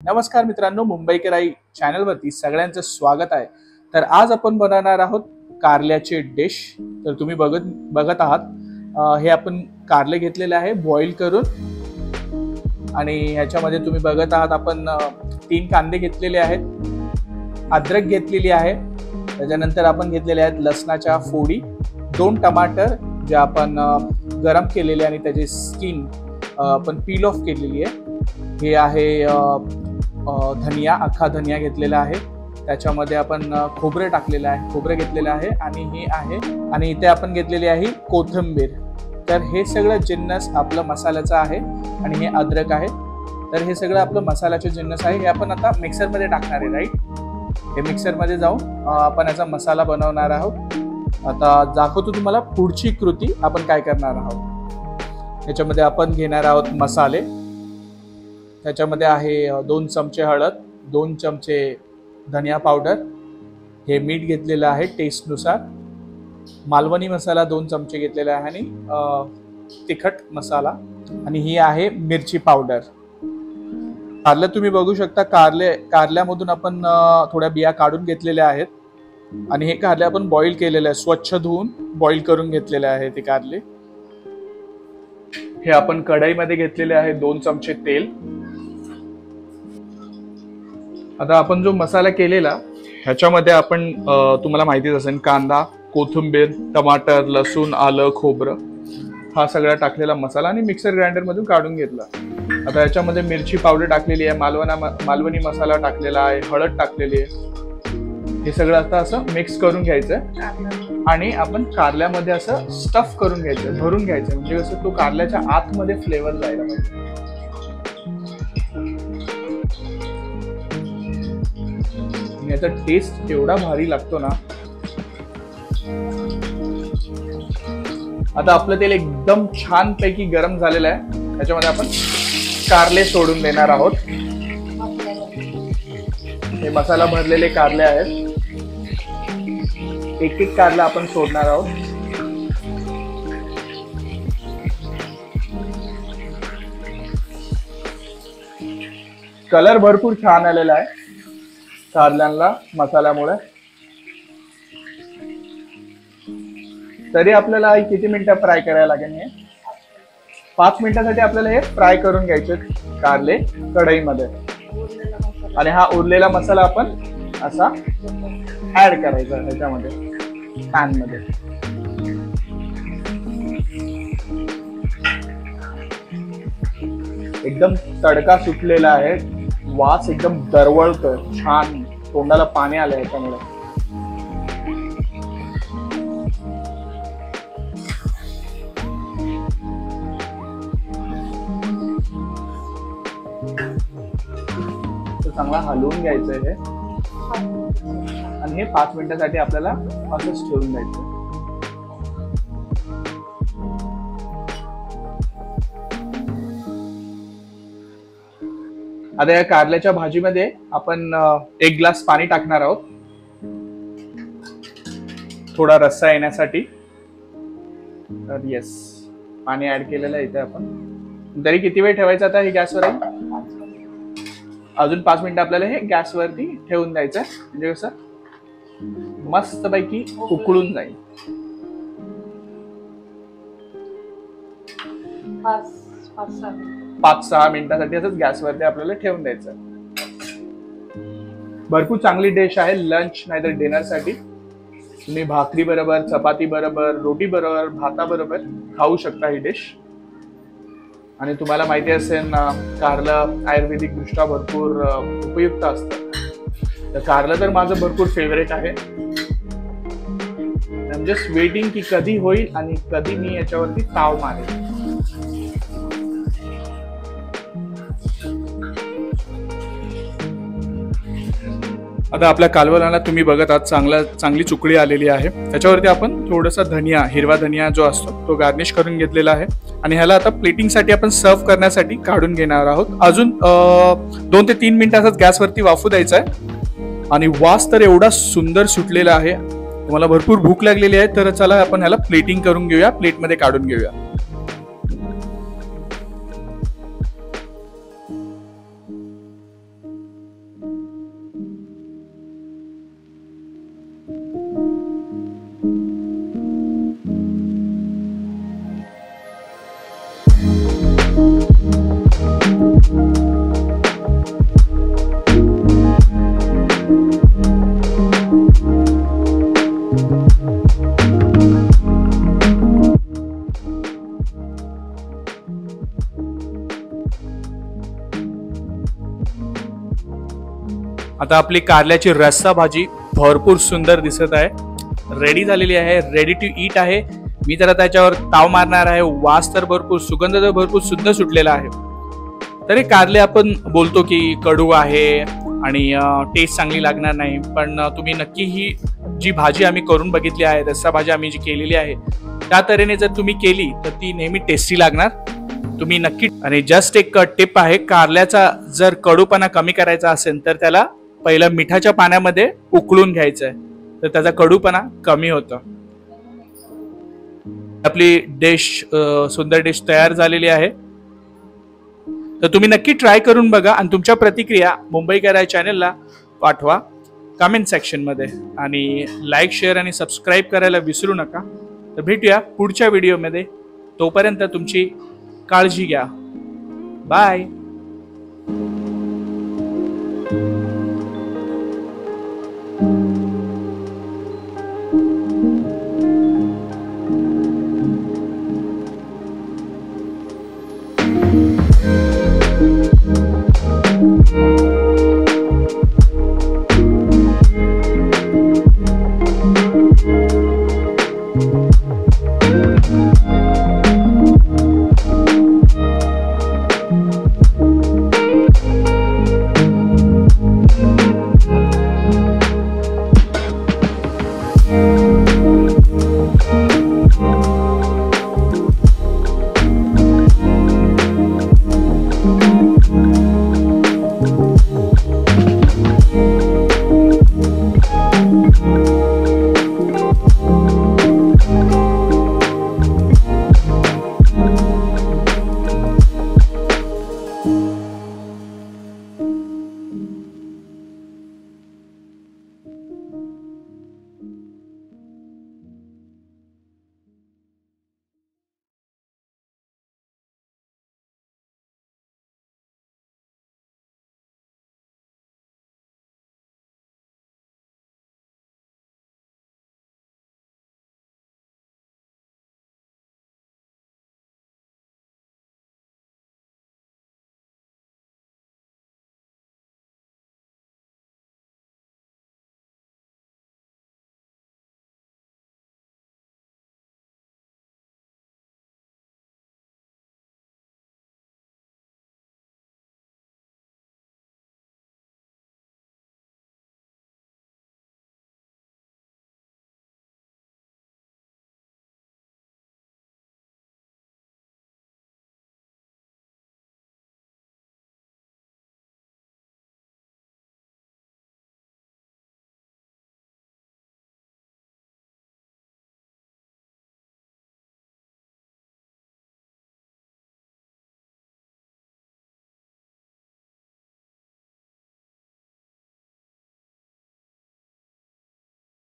नमस्कार मित्रांनो, मुंबईकर आई चॅनलवरती सगळ्यांचं स्वागत आहे। तर आज आपण बनवणार आहोत कारल्याचे डिश। तर तुम्ही बघत आहात हे आपण कारले घेतलेले आहे बॉईल करून, आणि ह्याच्यामध्ये तुम्ही बघत आहात आपण 3 कांदे घेतलेले आहेत, अद्रक घेतलेली आहे, त्याच्यानंतर आपण घेतलेले आहेत लसणाच्या फोडी, 2 टमाटर जे आपण गरम केलेले आणि त्याची स्किन आपण पील ऑफ केलेली आहे, हे आहे धनिया, अख्खा धनिया घेतलेला आहे, त्याच्यामध्ये आपण खोबरे टाकलेलं आहे, खोबरे घेतलेलं आहे, आणि हे आहे, आणि इथे आपण घेतलेली आहे कोथिंबीर। तर हे सगळं जिन्नस आपलं मसाल्याचं आहे, आणि हे अद्रक आहे। तर हे सगळं आपलं मसाल्याचे जिन्नस आहे, हे आपण आता मिक्सरमध्ये टाकणार आहे, राईट। हे मिक्सरमध्ये जाऊन आपण याचा मसाला बनवणार आहोत। आता दाखवतो तुम्हाला पुढची कृती आपण काय करणार आहोत। याच्यामध्ये आपण घेणार आहोत मसाले, त्याच्यामध्ये आहे 2 चमचे हळद, 2 चमचे धनिया पावडर, हे मीठ घेतलेलं आहे टेस्टनुसार, मालवणी मसाला 2 चमचे घेतलेला आहे, आणि तिखट मसाला, आणि ही आहे मिरची पावडर। कारले तुम्ही बघू शकता, कारल्यामधून आपण थोड्या बिया काढून घेतलेल्या आहेत, आणि हे कारले आपण बॉईल केलेले आहे, स्वच्छ धुवून बॉईल करून घेतलेले आहे ते कारले। हे आपण कढईमध्ये घेतलेले आहे 2 चमचे तेल। आता आपण जो मसाला केलेला ह्याच्यामध्ये आपण तुम्हाला माहितीच असेल, कांदा, कोथिंबीर, टमाटर, लसूण, आलं, खोबरं, हा सगळा टाकलेला मसाला आणि मिक्सर ग्राइंडर मधून काढून घेतला। आता याच्यामध्ये मिरची पावडर टाकलेली आहे, मालवणी मसाला टाकलेला आहे, हळद टाकलेली आहे, हे सगळं आता असं मिक्स करून घ्यायचं, आणि आपण कारल्यामध्ये असं स्टफ करून घ्यायचं, भरून घ्यायचं, म्हणजे कसं तो कारल्याच्या आतमध्ये फ्लेवर जायला पाहिजे। याचा टेस्ट एवढा भारी लागतो ना। आता आपलं तेल एकदम छान पैकी गरम झालेलं आहे, त्याच्यामध्ये आपण कारले सोडून देणार आहोत। हे मसाला भरलेले कारले आहेत, एक एक कारला आपण सोडणार आहोत। कलर भरपूर छान आलेला आहे कारल्यांना मसाल्यामुळे। तरी आपल्याला किती मिनिटं फ्राय करायला लागेल? हे 5 मिनिटांसाठी आपल्याला हे फ्राय करून घ्यायचे कारले कढईमध्ये, आणि हा उरलेला मसाला आपण असा ऍड करायचा त्याच्यामध्ये पॅन मध्ये। एकदम तडका सुटलेला आहे, वास एकदम दरवळतोय, छान तोंडाला पाणी आलंय याच्यामुळे। चांगला हलवून घ्यायचंय हे, आणि हे 5 मिनिटांसाठी आपल्याला असंच ठेवून द्यायचं। आता या कारल्याच्या भाजीमध्ये आपण 1 ग्लास पाणी टाकणार आहोत, थोडा रस्सा येण्यासाठी। तर येस, पाणी ऍड केलेलं आहे इथे आपण। तरी किती वेळ ठेवायचं आता हे गॅसवर आहे? अजून 5 मिनिटं आपल्याला हे गॅसवरती ठेवून द्यायचं, म्हणजे कसं मस्त पैकी उकळून जाईल। 5-6 मिनिटांसाठी असंच गॅसवरती आपल्याला ठेवून द्यायचं। भरपूर चांगली डिश आहे लंच नाहीतर डिनर साठी। तुम्ही भाकरी बरोबर, चपाती बरोबर, रोटी बरोबर, भाता बरोबर खाऊ शकता ही डिश। आणि तुम्हाला माहिती असेल ना, कारलं आयुर्वेदिक दृष्ट्या भरपूर उपयुक्त असतं, तर कारलं तर माझं भरपूर फेवरेट आहे। आय एम जस्ट वेटिंग की कधी होईल आणि कधी मी याच्यावरती ताव मारेल। आता आपल्या कालवणाला तुम्ही बघत आहात चांगली चुकळी आलेली आहे, त्याच्यावरती आपण थोडासा धनिया, हिरवा धनिया जो असतो तो गार्निश करून घेतलेला आहे, आणि ह्याला आता प्लेटिंगसाठी आपण सर्व करण्यासाठी काढून घेणार आहोत। अजून 2 ते 3 मिनिटांचाच गॅसवरती वाफू द्यायचा आहे, आणि वास तर एवढा सुंदर सुटलेला आहे। तुम्हाला भरपूर भूक लागलेली आहे, तर चला आपण ह्याला प्लेटिंग करून घेऊया, प्लेटमध्ये काढून घेऊया। आता आपली कारल्याची रस्सा भाजी भरपूर सुंदर दिसत आहे, रेडी झालेली आहे, रेडी टू ईट आहे। मी तर त्याच्यावर ताव मारणार आहे। वास तर भरपूर, सुगंध तर भरपूर सुंदर सुटलेला आहे। तरी कारले आपण बोलतो की कडू आहे आणि टेस्ट चांगली लागणार नाही, पण तुम्ही नक्की ही जी भाजी आम्ही करून बघितली आहे, रस्सा भाजी आम्ही जी केलेली आहे त्या तऱ्हेने जर तुम्ही केली तर ती नेहमी टेस्टी लागणार। तुम्ही नक्की, आणि जस्ट एक टिप आहे, कारल्याचा जर कडूपणा कमी करायचा असेल तर त्याला पहिलं मिठाच्या पाण्यामध्ये उकळून घ्यायचं आहे, तर त्याचा कडूपणा कमी होतो। आपली डिश, सुंदर डिश तयार झालेली आहे। तर तुम्ही नक्की ट्राय करून बघा आणि तुमच्या प्रतिक्रिया मुंबईकर आहे चॅनलला पाठवा कमेंट सेक्शन मध्ये, आणि लाईक, शेअर आणि सबस्क्राईब करायला विसरू नका। तर भेटूया पुढच्या व्हिडिओमध्ये, तोपर्यंत तुमची काळजी घ्या। बाय।